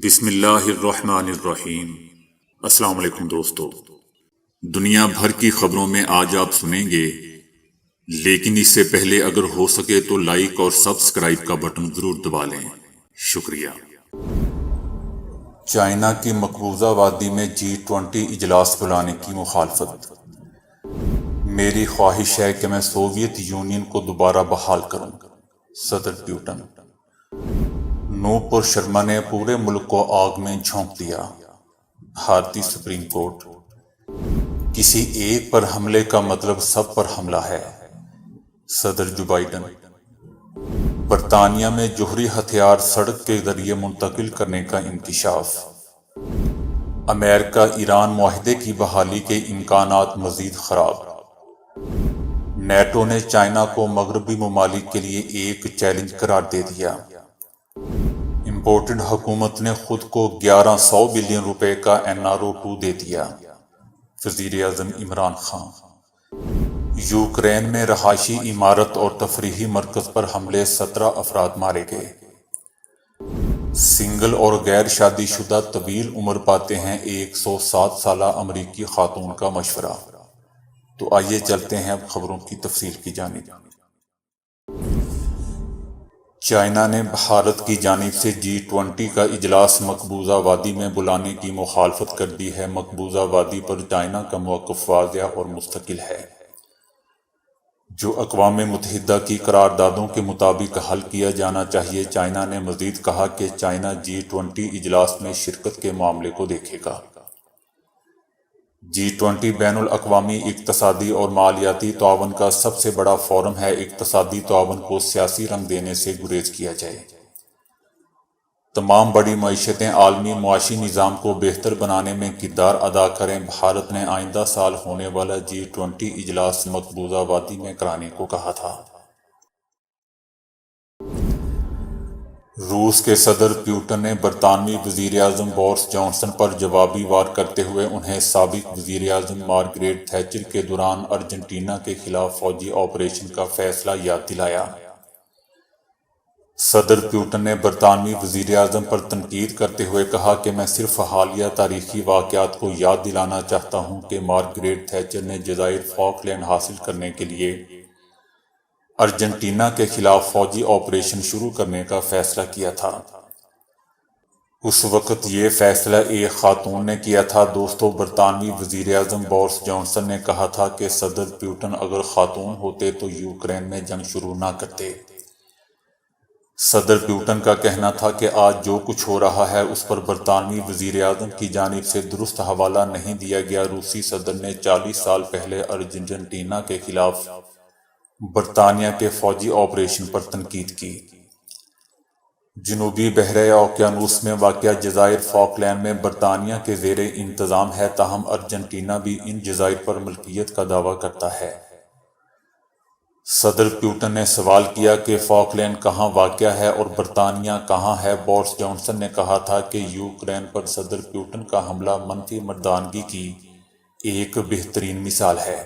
بسم اللہ الرحمن الرحیم۔ السلام علیکم دوستو، دنیا بھر کی خبروں میں آج آپ سنیں گے، لیکن اس سے پہلے اگر ہو سکے تو لائک اور سبسکرائب کا بٹن ضرور دبا لیں۔ شکریہ۔ چائنا کی مقبوضہ وادی میں G20 اجلاس بلانے کی مخالفت۔ میری خواہش ہے کہ میں سوویت یونین کو دوبارہ بحال کروں، صدر پیوٹن۔ نوپور شرما نے پورے ملک کو آگ میں جھونک دیا، بھارتی سپریم کورٹ۔ کسی ایک پر حملے کا مطلب سب پر حملہ ہے، صدر جو بائیڈن۔ برطانیہ میں جوہری ہتھیار سڑک کے ذریعے منتقل کرنے کا انکشاف۔ امریکہ ایران معاہدے کی بحالی کے امکانات مزید خراب۔ نیٹو نے چائنا کو مغربی ممالک کے لیے ایک چیلنج قرار دے دیا۔ امپورٹڈ حکومت نے خود کو 1100 بلین روپے کا NRO-2 دے دیا، وزیر اعظم عمران خان۔ یوکرین میں رہائشی عمارت اور تفریحی مرکز پر حملے، 17 افراد مارے گئے۔ سنگل اور غیر شادی شدہ طویل عمر پاتے ہیں، 107 سالہ امریکی خاتون کا مشورہ۔ تو آئیے چلتے ہیں اب خبروں کی تفصیل کی جانب۔ چائنا نے بھارت کی جانب سے G20 کا اجلاس مقبوضہ وادی میں بلانے کی مخالفت کر دی ہے۔ مقبوضہ وادی پر چائنا کا موقف واضح اور مستقل ہے، جو اقوام متحدہ کی قراردادوں کے مطابق حل کیا جانا چاہیے۔ چائنا نے مزید کہا کہ چائنا G20 اجلاس میں شرکت کے معاملے کو دیکھے گا۔ G20 بین الاقوامی اقتصادی اور مالیاتی تعاون کا سب سے بڑا فورم ہے۔ اقتصادی تعاون کو سیاسی رنگ دینے سے گریز کیا جائے۔ تمام بڑی معیشتیں عالمی معاشی نظام کو بہتر بنانے میں کردار ادا کریں۔ بھارت نے آئندہ سال ہونے والا G20 اجلاس مقبوضہ وادی میں کرانے کو کہا تھا۔ روس کے صدر پیوٹن نے برطانوی وزیر اعظم بورس جانسن پر جوابی وار کرتے ہوئے انہیں سابق وزیر اعظم مارگریٹ تھیچر کے دوران ارجنٹینا کے خلاف فوجی آپریشن کا فیصلہ یاد دلایا۔ صدر پیوٹن نے برطانوی وزیر اعظم پر تنقید کرتے ہوئے کہا کہ میں صرف حالیہ تاریخی واقعات کو یاد دلانا چاہتا ہوں کہ مارگریٹ تھیچر نے جزائر فاکلینڈ حاصل کرنے کے لیے ارجنٹینا کے خلاف فوجی آپریشن شروع کرنے کا فیصلہ کیا تھا۔ اس وقت یہ فیصلہ ایک خاتون نے کیا تھا۔ دوستو، برطانوی وزیر اعظم بورس جانسن نے کہا تھا کہ صدر پیوٹن اگر خاتون ہوتے تو یوکرین میں جنگ شروع نہ کرتے۔ صدر پیوٹن کا کہنا تھا کہ آج جو کچھ ہو رہا ہے اس پر برطانوی وزیر اعظم کی جانب سے درست حوالہ نہیں دیا گیا۔ روسی صدر نے 40 سال پہلے ارجنٹینا کے خلاف برطانیہ کے فوجی آپریشن پر تنقید کی۔ جنوبی بحیرہ اوقیانوس میں واقع جزائر فاکلینڈ میں برطانیہ کے زیر انتظام ہے، تاہم ارجنٹینا بھی ان جزائر پر ملکیت کا دعویٰ کرتا ہے۔ صدر پیوٹن نے سوال کیا کہ فاکلینڈ کہاں واقع ہے اور برطانیہ کہاں ہے؟ بورس جانسن نے کہا تھا کہ یوکرین پر صدر پیوٹن کا حملہ منفی مردانگی کی ایک بہترین مثال ہے۔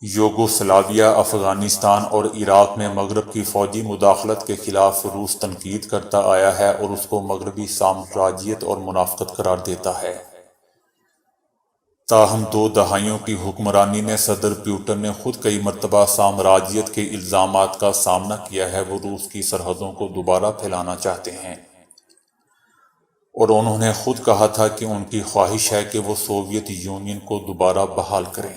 یوگوسلاویہ، افغانستان اور عراق میں مغرب کی فوجی مداخلت کے خلاف روس تنقید کرتا آیا ہے اور اس کو مغربی سامراجیت اور منافقت قرار دیتا ہے۔ تاہم 2 دہائیوں کی حکمرانی نے صدر پیوٹن نے خود کئی مرتبہ سامراجیت کے الزامات کا سامنا کیا ہے۔ وہ روس کی سرحدوں کو دوبارہ پھیلانا چاہتے ہیں اور انہوں نے خود کہا تھا کہ ان کی خواہش ہے کہ وہ سوویت یونین کو دوبارہ بحال کریں۔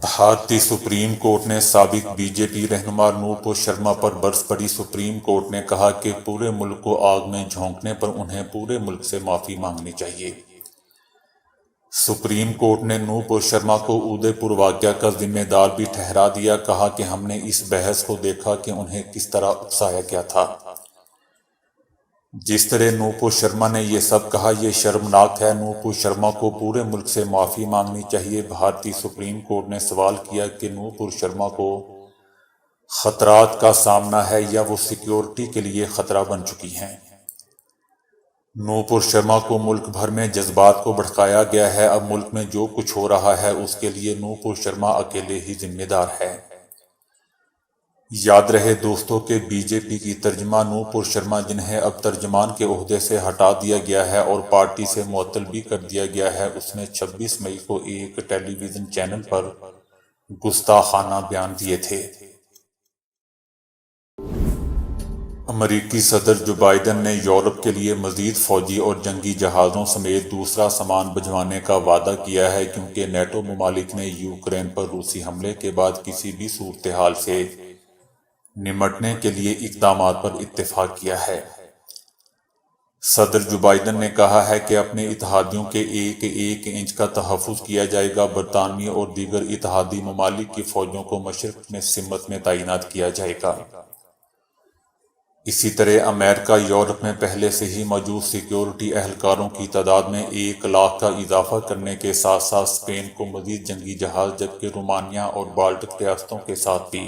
بھارتی سپریم کورٹ نے سابق BJP رہنما نوپور شرما پر برس پڑی۔ سپریم کورٹ نے کہا کہ پورے ملک کو آگ میں جھونکنے پر انہیں پورے ملک سے معافی مانگنی چاہیے۔ سپریم کورٹ نے نوپور شرما کو اودے پور واقعہ کا ذمہ دار بھی ٹھہرا دیا۔ کہا کہ ہم نے اس بحث کو دیکھا کہ انہیں کس طرح اکسایا گیا تھا۔ جس طرح نوپور شرما نے یہ سب کہا، یہ شرمناک ہے۔ نوپور شرما کو پورے ملک سے معافی مانگنی چاہیے۔ بھارتی سپریم کورٹ نے سوال کیا کہ نوپور شرما کو خطرات کا سامنا ہے یا وہ سیکیورٹی کے لیے خطرہ بن چکی ہیں۔ نوپور شرما کو ملک بھر میں جذبات کو بھڑکایا گیا ہے۔ اب ملک میں جو کچھ ہو رہا ہے اس کے لیے نوپور شرما اکیلے ہی ذمہ دار ہے۔ یاد رہے دوستوں کہ بی جے پی کی ترجمہ نوپور شرما جنہیں اب ترجمان کے عہدے سے ہٹا دیا گیا ہے اور پارٹی سے معطل بھی کر دیا گیا ہے، اس نے 26 مئی کو ایک ٹیلی ویژن چینل پر گستاخانہ بیان دیے تھے۔ امریکی صدر جو بائیڈن نے یورپ کے لیے مزید فوجی اور جنگی جہازوں سمیت دوسرا سامان بھجوانے کا وعدہ کیا ہے کیونکہ نیٹو ممالک نے یوکرین پر روسی حملے کے بعد کسی بھی صورتحال سے نمٹنے کے لیے اقدامات پر اتفاق کیا ہے۔ صدر جو بائیڈن نے کہا ہے کہ اپنے اتحادیوں کے ایک ایک انچ کا تحفظ کیا جائے گا، برطانیہ اور دیگر اتحادی ممالک کی فوجوں کو مشرق میں سمت میں تعینات کیا جائے گا۔ اسی طرح امریکہ یورپ میں پہلے سے ہی موجود سیکیورٹی اہلکاروں کی تعداد میں 1 لاکھ کا اضافہ کرنے کے ساتھ ساتھ اسپین کو مزید جنگی جہاز جبکہ رومانیہ اور بالٹک ریاستوں کے ساتھ بھی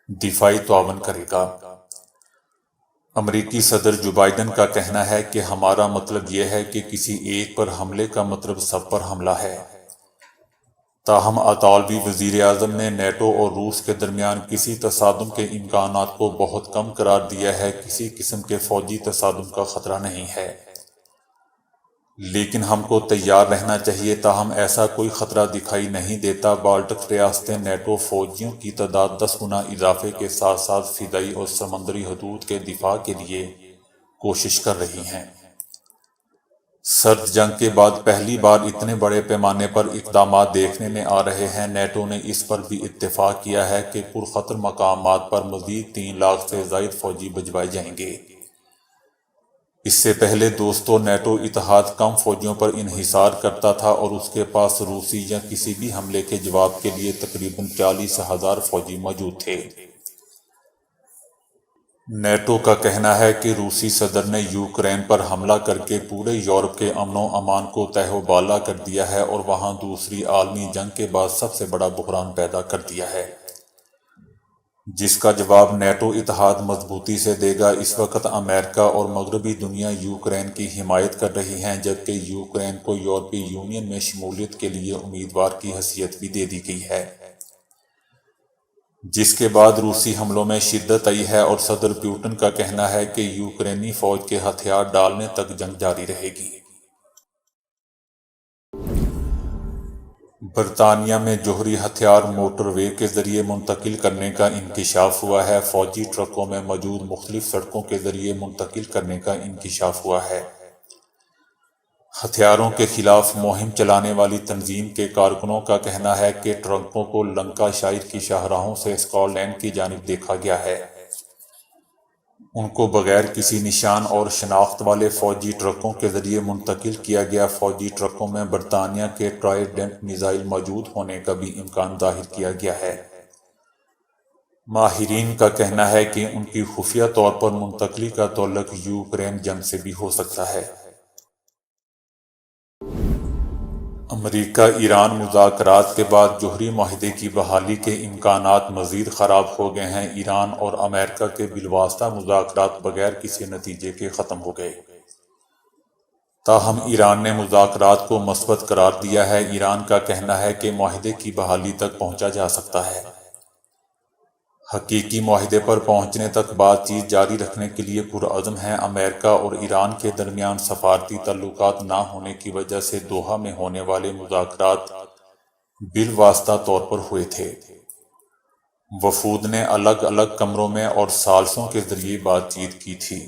دفاعی تعاون کرے گا۔ امریکی صدر جو بائیڈن کا کہنا ہے کہ ہمارا مطلب یہ ہے کہ کسی ایک پر حملے کا مطلب سب پر حملہ ہے۔ تاہم اطالوی وزیر اعظم نے نیٹو اور روس کے درمیان کسی تصادم کے امکانات کو بہت کم قرار دیا ہے، کسی قسم کے فوجی تصادم کا خطرہ نہیں ہے، لیکن ہم کو تیار رہنا چاہیے۔ تاہم ایسا کوئی خطرہ دکھائی نہیں دیتا۔ بالٹک ریاستیں نیٹو فوجیوں کی تعداد 10 گنا اضافے کے ساتھ ساتھ فضائی اور سمندری حدود کے دفاع کے لیے کوشش کر رہی ہیں۔ سرد جنگ کے بعد پہلی بار اتنے بڑے پیمانے پر اقدامات دیکھنے میں آ رہے ہیں۔ نیٹو نے اس پر بھی اتفاق کیا ہے کہ پرخطر مقامات پر مزید 3 لاکھ سے زائد فوجی بھجوائے جائیں گے۔ اس سے پہلے دوستوں نیٹو اتحاد کم فوجیوں پر انحصار کرتا تھا اور اس کے پاس روسی یا کسی بھی حملے کے جواب کے لیے تقریباً 40,000 فوجی موجود تھے۔ نیٹو کا کہنا ہے کہ روسی صدر نے یوکرین پر حملہ کر کے پورے یورپ کے امن و امان کو تہہ و بالا کر دیا ہے اور وہاں دوسری عالمی جنگ کے بعد سب سے بڑا بحران پیدا کر دیا ہے، جس کا جواب نیٹو اتحاد مضبوطی سے دے گا۔ اس وقت امریکہ اور مغربی دنیا یوکرین کی حمایت کر رہی ہیں، جبکہ یوکرین کو یورپی یونین میں شمولیت کے لیے امیدوار کی حیثیت بھی دے دی گئی ہے، جس کے بعد روسی حملوں میں شدت آئی ہے اور صدر پیوٹن کا کہنا ہے کہ یوکرینی فوج کے ہتھیار ڈالنے تک جنگ جاری رہے گی۔ برطانیہ میں جوہری ہتھیار موٹر وے کے ذریعے منتقل کرنے کا انکشاف ہوا ہے۔ فوجی ٹرکوں میں موجود مختلف سڑکوں کے ذریعے منتقل کرنے کا انکشاف ہوا ہے۔ ہتھیاروں کے خلاف مہم چلانے والی تنظیم کے کارکنوں کا کہنا ہے کہ ٹرکوں کو لنکا شائر کی شاہراہوں سے اسکاٹ لینڈ کی جانب دیکھا گیا ہے۔ ان کو بغیر کسی نشان اور شناخت والے فوجی ٹرکوں کے ذریعے منتقل کیا گیا۔ فوجی ٹرکوں میں برطانیہ کے ٹرائیڈنٹ میزائل موجود ہونے کا بھی امکان ظاہر کیا گیا ہے۔ ماہرین کا کہنا ہے کہ ان کی خفیہ طور پر منتقلی کا تعلق یوکرین جنگ سے بھی ہو سکتا ہے۔ امریکہ ایران مذاکرات کے بعد جوہری معاہدے کی بحالی کے امکانات مزید خراب ہو گئے ہیں۔ ایران اور امریکہ کے بالواسطہ مذاکرات بغیر کسی نتیجے کے ختم ہو گئے۔ تاہم ایران نے مذاکرات کو مثبت قرار دیا ہے۔ ایران کا کہنا ہے کہ معاہدے کی بحالی تک پہنچا جا سکتا ہے۔ حقیقی معاہدے پر پہنچنے تک بات چیت جاری رکھنے کے لیے پرعزم ہیں۔ امریکہ اور ایران کے درمیان سفارتی تعلقات نہ ہونے کی وجہ سے دوحہ میں ہونے والے مذاکرات بالواسطہ طور پر ہوئے تھے۔ وفود نے الگ الگ کمروں میں اور ثالثوں کے ذریعے بات چیت کی تھی۔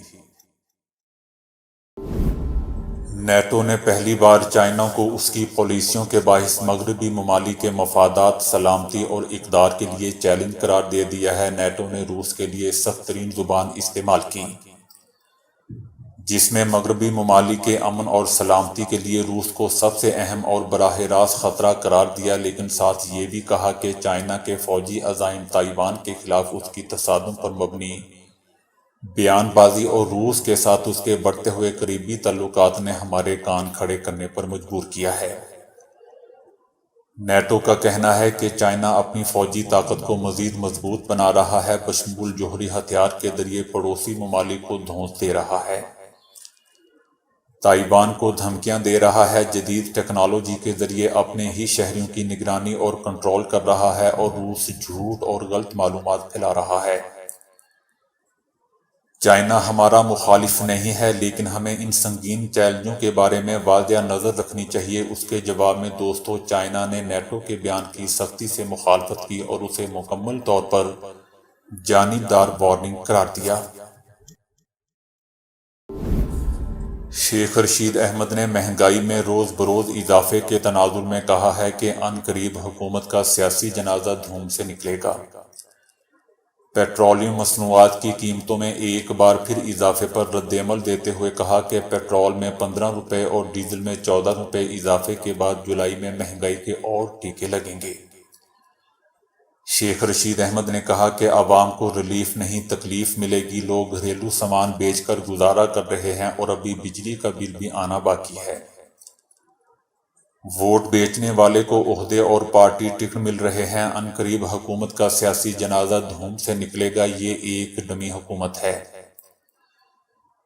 نیٹو نے پہلی بار چائنا کو اس کی پالیسیوں کے باعث مغربی ممالک کے مفادات، سلامتی اور اقدار کے لیے چیلنج قرار دے دیا ہے۔ نیٹو نے روس کے لیے سخت ترین زبان استعمال کی، جس میں مغربی ممالک کے امن اور سلامتی کے لیے روس کو سب سے اہم اور براہ راست خطرہ قرار دیا، لیکن ساتھ یہ بھی کہا کہ چائنا کے فوجی عزائم تائیوان کے خلاف اس کی تصادم پر مبنی بیان بازی اور روس کے ساتھ اس کے بڑھتے ہوئے قریبی تعلقات نے ہمارے کان کھڑے کرنے پر مجبور کیا ہے۔ نیٹو کا کہنا ہے کہ چائنا اپنی فوجی طاقت کو مزید مضبوط بنا رہا ہے، بشمول جوہری ہتھیار کے ذریعے پڑوسی ممالک کو دھونس دے رہا ہے، تائیوان کو دھمکیاں دے رہا ہے، جدید ٹیکنالوجی کے ذریعے اپنے ہی شہریوں کی نگرانی اور کنٹرول کر رہا ہے، اور روس جھوٹ اور غلط معلومات پھیلا رہا ہے۔ چائنا ہمارا مخالف نہیں ہے، لیکن ہمیں ان سنگین چیلنجوں کے بارے میں واضح نظر رکھنی چاہیے۔ اس کے جواب میں دوستو، چائنا نے نیٹو کے بیان کی سختی سے مخالفت کی اور اسے مکمل طور پر جانبدار وارننگ قرار دیا۔ شیخ رشید احمد نے مہنگائی میں روز بروز اضافے کے تناظر میں کہا ہے کہ عن قریب حکومت کا سیاسی جنازہ دھوم سے نکلے گا۔ پیٹرولیم مصنوعات کی قیمتوں میں ایک بار پھر اضافے پر رد عمل دیتے ہوئے کہا کہ پیٹرول میں 15 روپے اور ڈیزل میں 14 روپے اضافے کے بعد جولائی میں مہنگائی کے اور ٹیکے لگیں گے۔ شیخ رشید احمد نے کہا کہ عوام کو ریلیف نہیں تکلیف ملے گی۔ لوگ گھریلو سامان بیچ کر گزارا کر رہے ہیں اور ابھی بجلی کا بل بھی آنا باقی ہے۔ ووٹ بیچنے والے کو عہدے اور پارٹی ٹکٹ مل رہے ہیں۔ عن قریب حکومت کا سیاسی جنازہ دھوم سے نکلے گا۔ یہ ایک ڈمی حکومت ہے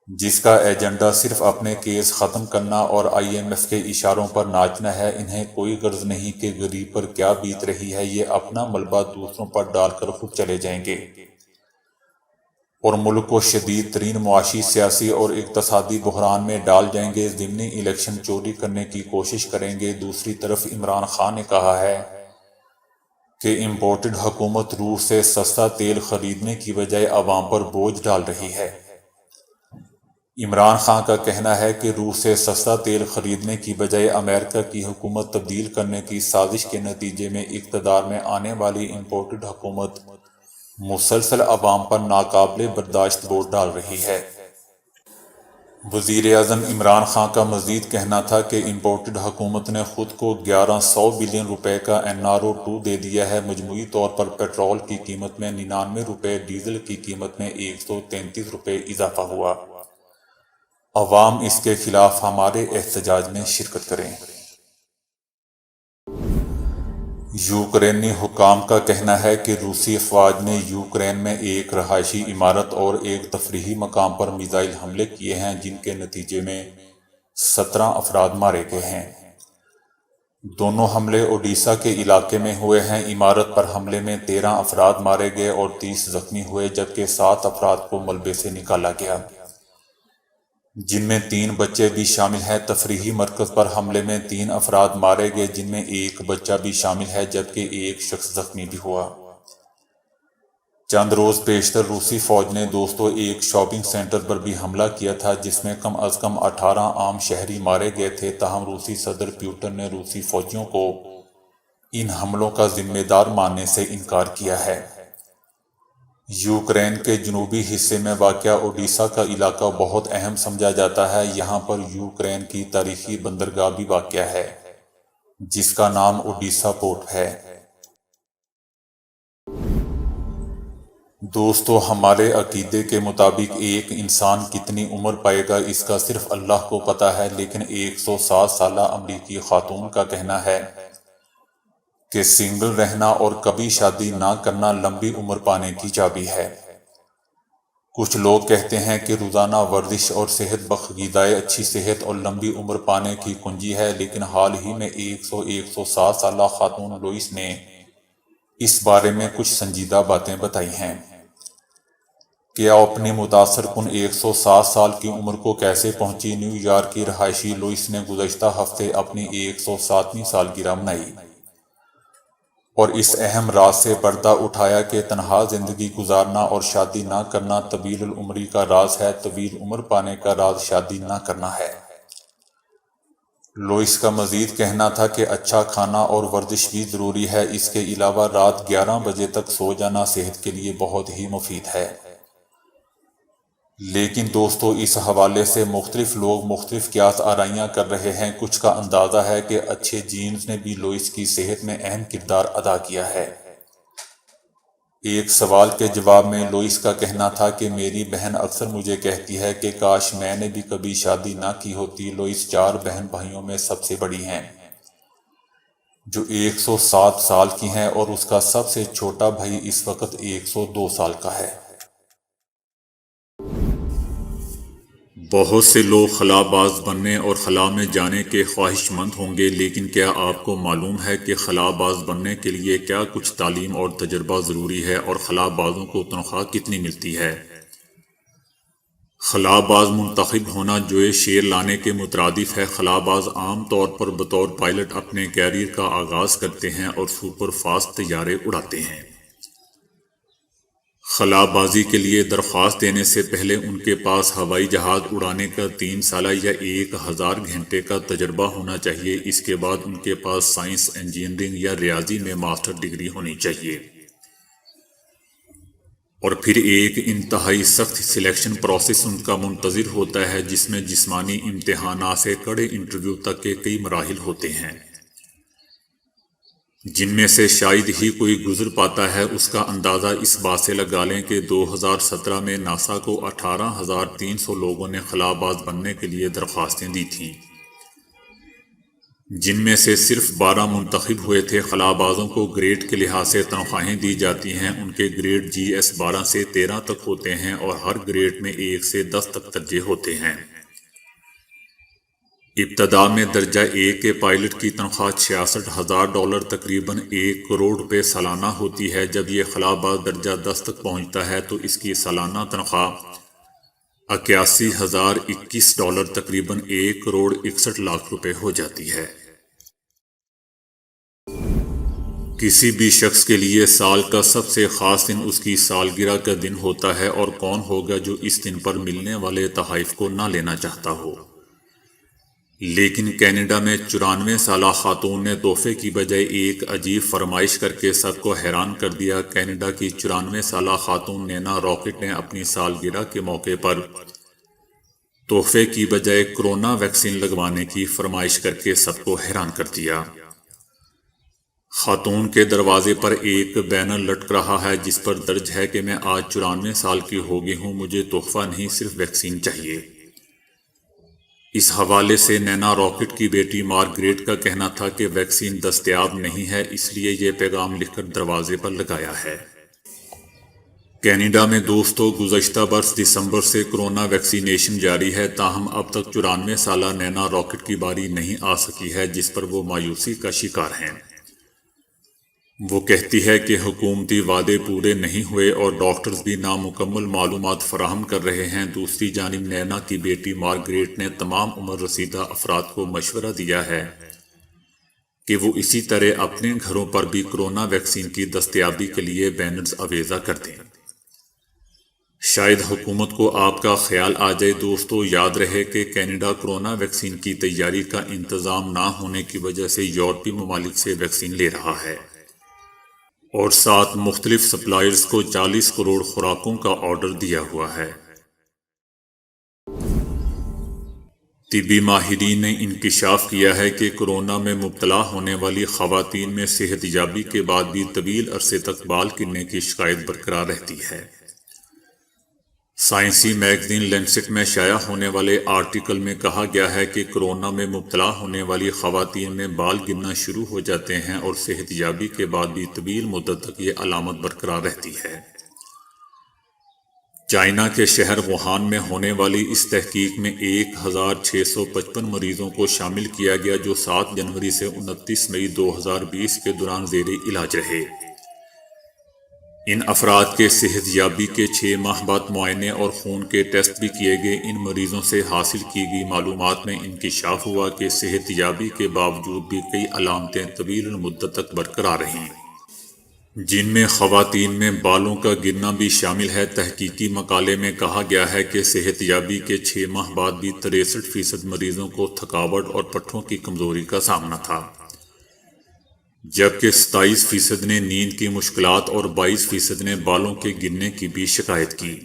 جس کا ایجنڈا صرف اپنے کیس ختم کرنا اور IMF کے اشاروں پر ناچنا ہے۔ انہیں کوئی غرض نہیں کہ غریب پر کیا بیت رہی ہے۔ یہ اپنا ملبہ دوسروں پر ڈال کر خود چلے جائیں گے اور ملک کو شدید ترین معاشی، سیاسی اور اقتصادی بحران میں ڈال جائیں گے۔ ضمنی الیکشن چوری کرنے کی کوشش کریں گے۔ دوسری طرف عمران خان نے کہا ہے کہ امپورٹڈ حکومت روس سے سستا تیل خریدنے کی بجائے عوام پر بوجھ ڈال رہی ہے۔ عمران خان کا کہنا ہے کہ روس سے سستا تیل خریدنے کی بجائے امریکہ کی حکومت تبدیل کرنے کی سازش کے نتیجے میں اقتدار میں آنے والی امپورٹڈ حکومت مسلسل عوام پر ناقابل برداشت بوجھ ڈال رہی ہے۔ وزیر اعظم عمران خان کا مزید کہنا تھا کہ امپورٹڈ حکومت نے خود کو 1100 بلین روپے کا NRO2 دے دیا ہے۔ مجموعی طور پر پیٹرول کی قیمت میں 99 روپے، ڈیزل کی قیمت میں 133 روپے اضافہ ہوا۔ عوام اس کے خلاف ہمارے احتجاج میں شرکت کریں۔ یوکرینی حکام کا کہنا ہے کہ روسی افواج نے یوکرین میں ایک رہائشی عمارت اور ایک تفریحی مقام پر میزائل حملے کیے ہیں، جن کے نتیجے میں 17 افراد مارے گئے ہیں۔ دونوں حملے اوڈیشہ کے علاقے میں ہوئے ہیں۔ عمارت پر حملے میں 13 افراد مارے گئے اور 30 زخمی ہوئے، جبکہ 7 افراد کو ملبے سے نکالا گیا، جن میں 3 بچے بھی شامل ہیں۔ تفریحی مرکز پر حملے میں 3 افراد مارے گئے، جن میں ایک بچہ بھی شامل ہے، جبکہ ایک شخص زخمی بھی ہوا۔ چند روز پیشتر روسی فوج نے دوستو ایک شاپنگ سینٹر پر بھی حملہ کیا تھا، جس میں کم از کم 18 عام شہری مارے گئے تھے۔ تاہم روسی صدر پیوٹن نے روسی فوجیوں کو ان حملوں کا ذمہ دار ماننے سے انکار کیا ہے۔ یوکرین کے جنوبی حصے میں واقع اوڈیشہ کا علاقہ بہت اہم سمجھا جاتا ہے۔ یہاں پر یوکرین کی تاریخی بندرگاہ بھی واقع ہے، جس کا نام اوڈیشہ پورٹ ہے۔ دوستو، ہمارے عقیدے کے مطابق ایک انسان کتنی عمر پائے گا اس کا صرف اللہ کو پتہ ہے، لیکن 107 سالہ امریکی خاتون کا کہنا ہے کہ سنگل رہنا اور کبھی شادی نہ کرنا لمبی عمر پانے کی چابی ہے۔ کچھ لوگ کہتے ہیں کہ روزانہ ورزش اور صحت بخش غذائیں اچھی صحت اور لمبی عمر پانے کی کنجی ہے، لیکن حال ہی میں 107 سالہ خاتون لوئس نے اس بارے میں کچھ سنجیدہ باتیں بتائی ہیں۔ کہ وہ اپنی متاثر کن 107 سال کی عمر کو کیسے پہنچی۔ نیو یارک کی رہائشی لوئس نے گزشتہ ہفتے اپنی 107ویں سالگرہ منائی اور اس اہم راز سے پردہ اٹھایا کہ تنہا زندگی گزارنا اور شادی نہ کرنا طویل العمری کا راز ہے۔ طویل عمر پانے کا راز شادی نہ کرنا ہے۔ لوئس کا مزید کہنا تھا کہ اچھا کھانا اور ورزش بھی ضروری ہے۔ اس کے علاوہ رات 11 بجے تک سو جانا صحت کے لیے بہت ہی مفید ہے۔ لیکن دوستو، اس حوالے سے مختلف لوگ مختلف قیاس آرائیاں کر رہے ہیں۔ کچھ کا اندازہ ہے کہ اچھے جینز نے بھی لوئس کی صحت میں اہم کردار ادا کیا ہے۔ ایک سوال کے جواب میں لوئس کا کہنا تھا کہ میری بہن اکثر مجھے کہتی ہے کہ کاش میں نے بھی کبھی شادی نہ کی ہوتی۔ لوئس 4 بہن بھائیوں میں سب سے بڑی ہیں، جو 107 سال کی ہیں، اور اس کا سب سے چھوٹا بھائی اس وقت 102 سال کا ہے۔ بہت سے لوگ خلا باز بننے اور خلا میں جانے کے خواہش مند ہوں گے، لیکن کیا آپ کو معلوم ہے کہ خلا باز بننے کے لیے کیا کچھ تعلیم اور تجربہ ضروری ہے اور خلا بازوں کو تنخواہ کتنی ملتی ہے؟ خلا باز منتخب ہونا جو شیر لانے کے مترادف ہے۔ خلا باز عام طور پر بطور پائلٹ اپنے کیریئر کا آغاز کرتے ہیں اور سپر فاسٹ طیارے اڑاتے ہیں۔ خلا بازی کے لیے درخواست دینے سے پہلے ان کے پاس ہوائی جہاز اڑانے کا 3 سالہ یا 1000 گھنٹے کا تجربہ ہونا چاہیے۔ اس کے بعد ان کے پاس سائنس، انجینئرنگ یا ریاضی میں ماسٹر ڈگری ہونی چاہیے، اور پھر ایک انتہائی سخت سلیکشن پروسیس ان کا منتظر ہوتا ہے، جس میں جسمانی امتحانات سے کڑے انٹرویو تک کے کئی مراحل ہوتے ہیں، جن میں سے شاید ہی کوئی گزر پاتا ہے۔ اس کا اندازہ اس بات سے لگا لیں کہ 2017 میں ناسا کو 18,300 لوگوں نے خلا باز بننے کے لیے درخواستیں دی تھیں، جن میں سے صرف 12 منتخب ہوئے تھے۔ خلا بازوں کو گریڈ کے لحاظ سے تنخواہیں دی جاتی ہیں۔ ان کے گریڈ GS 12 سے 13 تک ہوتے ہیں اور ہر گریڈ میں 1 سے 10 تک درجے ہوتے ہیں۔ ابتدا میں درجہ 1 کے پائلٹ کی تنخواہ $66,000 تقریباً 1 کروڑ روپے سالانہ ہوتی ہے۔ جب یہ خلا باز درجہ 10 تک پہنچتا ہے تو اس کی سالانہ تنخواہ $81,021 تقریباً 1 کروڑ 61 لاکھ روپے ہو جاتی ہے۔ کسی بھی شخص کے لیے سال کا سب سے خاص دن اس کی سالگرہ کا دن ہوتا ہے، اور کون ہوگا جو اس دن پر ملنے والے تحائف کو نہ لینا چاہتا ہو؟ لیکن کینیڈا میں 94 سالہ خاتون نے تحفے کی بجائے ایک عجیب فرمائش کر کے سب کو حیران کر دیا۔ کینیڈا کی 94 سالہ خاتون نینا راکٹ نے اپنی سالگرہ کے موقع پر تحفے کی بجائے کرونا ویکسین لگوانے کی فرمائش کر کے سب کو حیران کر دیا۔ خاتون کے دروازے پر ایک بینر لٹک رہا ہے جس پر درج ہے کہ میں آج 94 سال کی ہو گئی ہوں، مجھے تحفہ نہیں صرف ویکسین چاہیے۔ اس حوالے سے نینا راکٹ کی بیٹی مارگریٹ کا کہنا تھا کہ ویکسین دستیاب نہیں ہے، اس لیے یہ پیغام لکھ کر دروازے پر لگایا ہے۔ کینیڈا میں دوستو، گزشتہ برس دسمبر سے کرونا ویکسینیشن جاری ہے، تاہم اب تک 94 سالہ نینا راکٹ کی باری نہیں آ سکی ہے، جس پر وہ مایوسی کا شکار ہیں۔ وہ کہتی ہے کہ حکومتی وعدے پورے نہیں ہوئے اور ڈاکٹرز بھی نامکمل معلومات فراہم کر رہے ہیں۔ دوسری جانب نینا کی بیٹی مارگریٹ نے تمام عمر رسیدہ افراد کو مشورہ دیا ہے کہ وہ اسی طرح اپنے گھروں پر بھی کرونا ویکسین کی دستیابی کے لیے بینرز آویزاں کر دیں۔ شاید حکومت کو آپ کا خیال آ جائے۔ دوستو، یاد رہے کہ کینیڈا کرونا ویکسین کی تیاری کا انتظام نہ ہونے کی وجہ سے یورپی ممالک سے ویکسین لے رہا ہے، اور 7 مختلف سپلائرز کو 40 کروڑ خوراکوں کا آرڈر دیا ہوا ہے۔ طبی ماہرین نے انکشاف کیا ہے کہ کورونا میں مبتلا ہونے والی خواتین میں صحت یابی کے بعد بھی طویل عرصے تک بال گرنے کی شکایت برقرار رہتی ہے۔ سائنسی میگزین لینسٹ میں شائع ہونے والے آرٹیکل میں کہا گیا ہے کہ کورونا میں مبتلا ہونے والی خواتین میں بال گرنا شروع ہو جاتے ہیں اور صحت یابی کے بعد بھی طویل مدت تک یہ علامت برقرار رہتی ہے۔ چائنا کے شہر ووہان میں ہونے والی اس تحقیق میں 1655 مریضوں کو شامل کیا گیا، جو 7 جنوری سے 29 مئی 2020 کے دوران زیر علاج رہے۔ ان افراد کے صحت یابی کے 6 ماہ بعد معائنے اور خون کے ٹیسٹ بھی کیے گئے۔ ان مریضوں سے حاصل کی گئی معلومات میں انکشاف ہوا کہ صحت یابی کے باوجود بھی کئی علامتیں طویل المدت تک برقرار رہیں، جن میں خواتین میں بالوں کا گرنا بھی شامل ہے۔ تحقیقی مقالے میں کہا گیا ہے کہ صحت یابی کے 6 ماہ بعد بھی 63% مریضوں کو تھکاوٹ اور پٹھوں کی کمزوری کا سامنا تھا، جبکہ 27% نے نیند کی مشکلات اور 22% نے بالوں کے گرنے کی بھی شکایت کی۔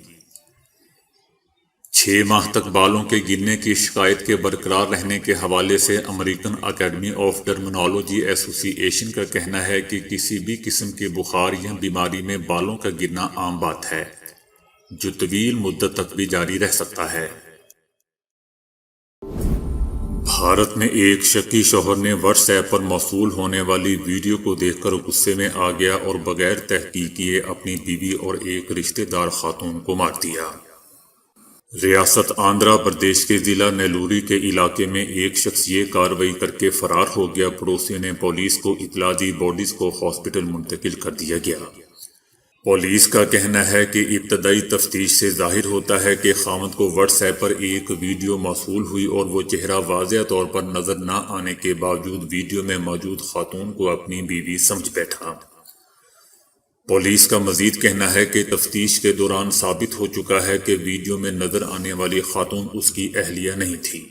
6 ماہ تک بالوں کے گرنے کی شکایت کے برقرار رہنے کے حوالے سے امریکن اکیڈمی آف ڈرمنالوجی ایسوسی ایشن کا کہنا ہے کہ کسی بھی قسم کے بخار یا بیماری میں بالوں کا گرنا عام بات ہے، جو طویل مدت تک بھی جاری رہ سکتا ہے۔ بھارت میں ایک شکی شوہر نے واٹس ایپ پر موصول ہونے والی ویڈیو کو دیکھ کر غصے میں آ گیا اور بغیر تحقیق کیے اپنی بیوی اور ایک رشتہ دار خاتون کو مار دیا۔ ریاست آندھرا پردیش کے ضلع نیلوری کے علاقے میں ایک شخص یہ کارروائی کر کے فرار ہو گیا۔ پڑوسیوں نے پولیس کو اطلاع دی، باڈیز کو ہاسپٹل منتقل کر دیا گیا۔ پولیس کا کہنا ہے کہ ابتدائی تفتیش سے ظاہر ہوتا ہے کہ خاوند کو واٹس ایپ پر ایک ویڈیو موصول ہوئی اور وہ چہرہ واضح طور پر نظر نہ آنے کے باوجود ویڈیو میں موجود خاتون کو اپنی بیوی سمجھ بیٹھا۔ پولیس کا مزید کہنا ہے کہ تفتیش کے دوران ثابت ہو چکا ہے کہ ویڈیو میں نظر آنے والی خاتون اس کی اہلیہ نہیں تھی۔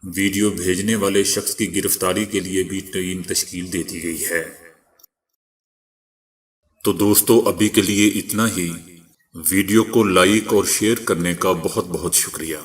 ویڈیو بھیجنے والے شخص کی گرفتاری کے لیے بھی ٹیم تشکیل دے دی گئی ہے۔ تو دوستو ابھی کے لیے اتنا ہی۔ ویڈیو کو لائک اور شیئر کرنے کا بہت بہت شکریہ۔